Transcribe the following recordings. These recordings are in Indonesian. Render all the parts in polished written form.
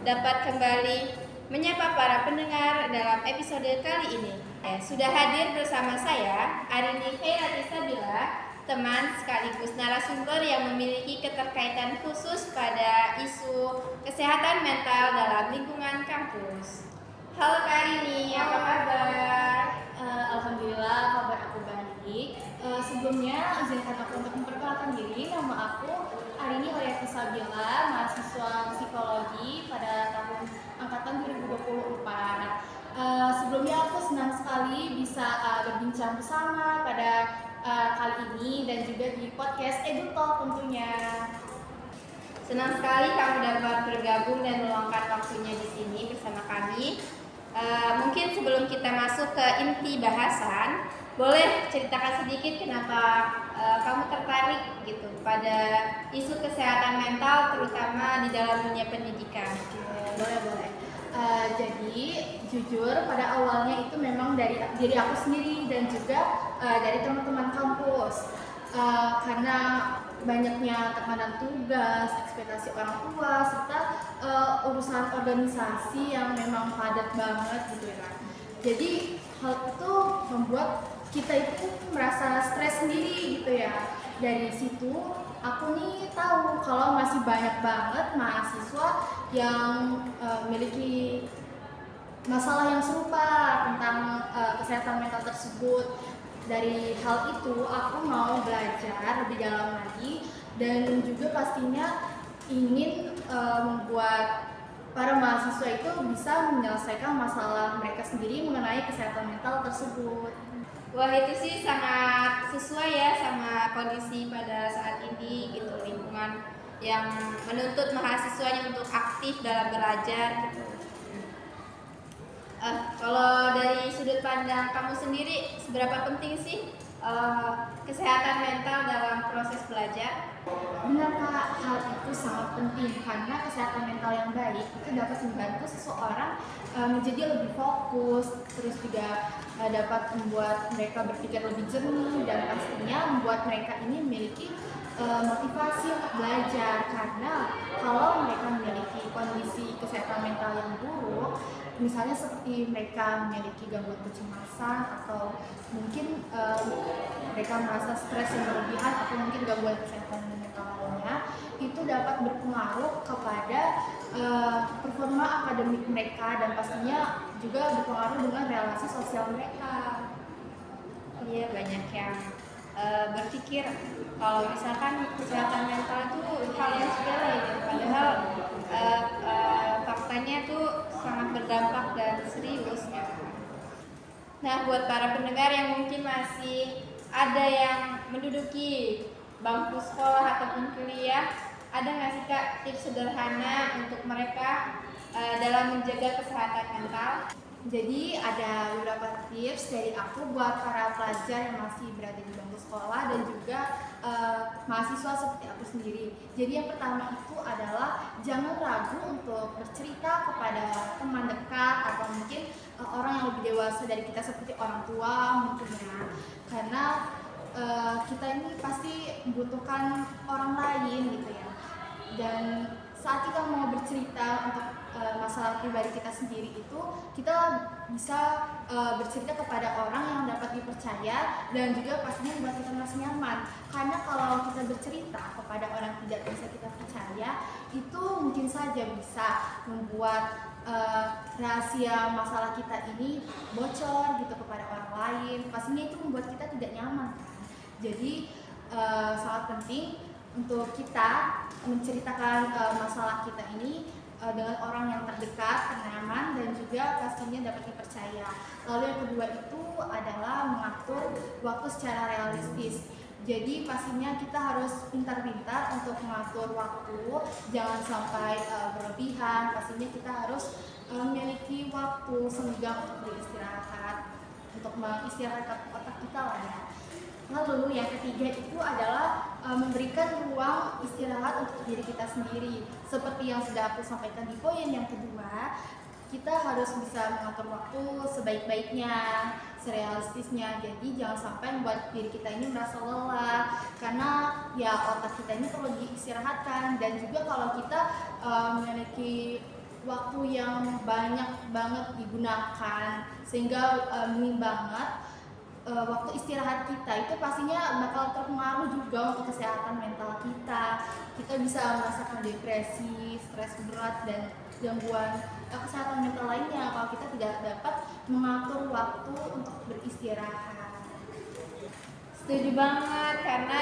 dapat kembali menyapa para pendengar dalam episode kali ini. Sudah hadir bersama saya, Arini Khairati Sabila, teman sekaligus narasumber yang memiliki keterkaitan khusus pada isu kesehatan mental dalam lingkungan kampus. Halo Kak Arini, apa kabar? Alhamdulillah kabar aku baik. Sebelumnya izinkan aku untuk memperkenalkan diri. Nama aku Arini Khairati Sabila, mahasiswa psikologi pada tahun angkatan 2024. Sebelumnya aku senang sekali bisa berbincang bersama pada kali ini dan juga di podcast EduTalk tentunya. Senang sekali kamu dapat bergabung dan meluangkan waktunya di sini bersama kami. Mungkin sebelum kita masuk ke inti bahasan, boleh ceritakan sedikit kenapa kamu tertarik gitu pada isu kesehatan mental, terutama di dalam dunia pendidikan. Boleh. Jadi jujur pada awalnya itu memang dari diri aku sendiri dan juga dari teman-teman kampus. Karena banyaknya tekanan tugas, ekspektasi orang tua, serta urusan organisasi yang memang padat banget gitu ya. Jadi hal itu membuat kita itu merasa stres sendiri gitu ya. Dari situ aku nih tahu kalau masih banyak banget mahasiswa yang memiliki masalah yang serupa tentang kesehatan mental tersebut. Dari hal itu aku mau belajar lebih dalam lagi dan juga pastinya ingin membuat para mahasiswa itu bisa menyelesaikan masalah mereka sendiri mengenai kesehatan mental tersebut. Wah, itu sih sangat sesuai ya sama kondisi pada saat ini gitu, lingkungan yang menuntut mahasiswanya untuk aktif dalam belajar gitu. Kalau dari sudut pandang kamu sendiri, seberapa penting sih kesehatan mental dalam proses belajar? Benar Kak, hal itu sangat penting karena kesehatan mental yang baik itu dapat membantu seseorang menjadi lebih fokus, terus juga dapat membuat mereka berpikir lebih jernih dan pastinya membuat mereka ini memiliki motivasi untuk belajar. Karena kalau mereka memiliki kondisi kesehatan mental yang buruk, misalnya seperti mereka memiliki gangguan kecemasan atau mungkin mereka merasa stres yang berlebihan atau mungkin gangguan kesehatan mental lainnya, itu dapat berpengaruh kepada performa akademik mereka dan pastinya juga berpengaruh dengan relasi sosial mereka. Iya, banyak yang berpikir kalau misalkan kesehatan mental itu hal yang sepele gitu, padahal faktanya itu sangat berdampak dan serius ya. Nah, buat para pendengar yang mungkin masih ada yang menduduki bangku sekolah ataupun kuliah, ada nggak sih Kak tips sederhana untuk mereka dalam menjaga kesehatan mental? Jadi ada beberapa tips dari aku buat para pelajar yang masih berada di bangku sekolah dan juga mahasiswa seperti aku sendiri. Jadi yang pertama itu adalah jangan ragu untuk bercerita kepada teman dekat atau mungkin orang yang lebih dewasa dari kita seperti orang tua mungkin ya. Karena kita ini pasti membutuhkan orang lain gitu ya. Dan saat kita mau bercerita untuk masalah pribadi kita sendiri itu, kita bisa bercerita kepada orang yang dapat dipercaya dan juga pastinya membuat kita merasa nyaman. Karena kalau kita bercerita kepada orang yang tidak bisa kita percaya, itu mungkin saja bisa membuat rahasia masalah kita ini bocor gitu kepada orang lain. Pastinya itu membuat kita tidak nyaman kan. Jadi sangat penting untuk kita menceritakan masalah kita ini dengan orang yang terdekat, ternyaman, dan juga pastinya dapat dipercaya. Lalu yang kedua itu adalah mengatur waktu secara realistis. Jadi pastinya kita harus pintar-pintar untuk mengatur waktu, jangan sampai berlebihan. Pastinya kita harus memiliki waktu senggang untuk beristirahat, untuk mengistirahatkan otak kita lah ya. Lalu yang ketiga itu adalah memberikan ruang istirahat untuk diri kita sendiri. Seperti yang sudah aku sampaikan di poin yang kedua, kita harus bisa mengatur waktu sebaik-baiknya, serealistisnya. Jadi jangan sampai membuat diri kita ini merasa lelah, karena ya otak kita ini perlu diistirahatkan. Dan juga kalau kita memiliki waktu yang banyak banget digunakan sehingga minim banget waktu istirahat kita itu pastinya bakal terpengaruh juga untuk kesehatan mental kita. Kita bisa merasakan depresi, stres berat dan gangguan kesehatan mental lainnya kalau kita tidak dapat mengatur waktu untuk beristirahat. Setuju banget karena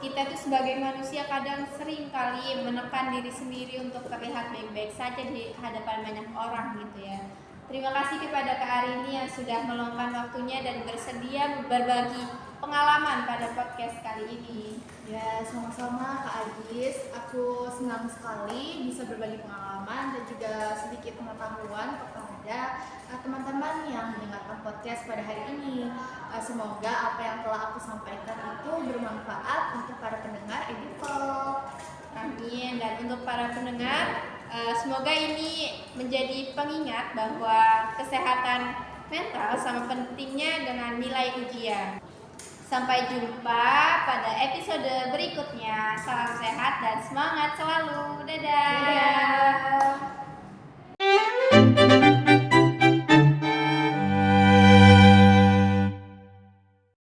kita tuh sebagai manusia kadang sering kali menekan diri sendiri untuk terlihat baik-baik saja di hadapan banyak orang gitu ya. Terima kasih kepada Kak Arini yang sudah meluangkan waktunya dan bersedia berbagi pengalaman pada podcast kali ini. Ya, sama-sama Kak Agis. Aku senang sekali bisa berbagi pengalaman dan juga sedikit pengetahuan kepada teman-teman yang mendengarkan podcast pada hari ini. Semoga apa yang telah aku sampaikan itu bermanfaat untuk para pendengar Edipol. Amin. Dan untuk para pendengar, semoga ini menjadi pengingat bahwa kesehatan mental sama pentingnya dengan nilai ujian. Sampai jumpa pada episode berikutnya. Salam sehat dan semangat selalu. Dadah. Dadah.